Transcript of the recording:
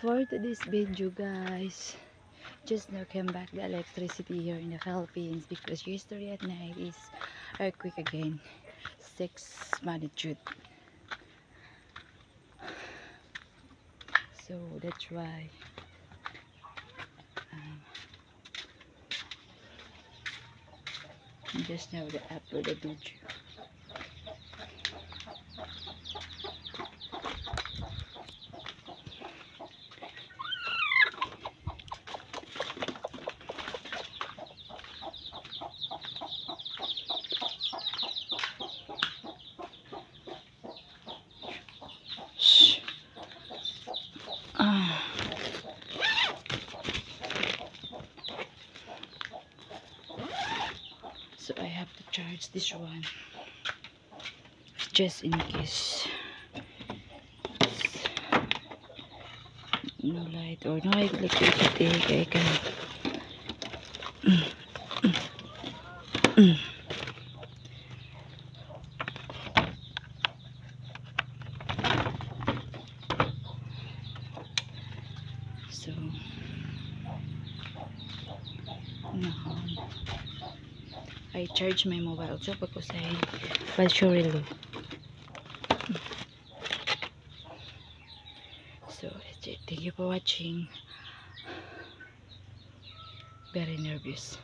for today's video, guys. Just now came back the electricity here in the Philippines because yesterday at night is earthquake again, 6 magnitude. So that's why just now the upload the video. So I have to charge this one just in case no light or no electricity. I can so now I charge my mobile also because I battery low. So thank you for watching. Very nervous.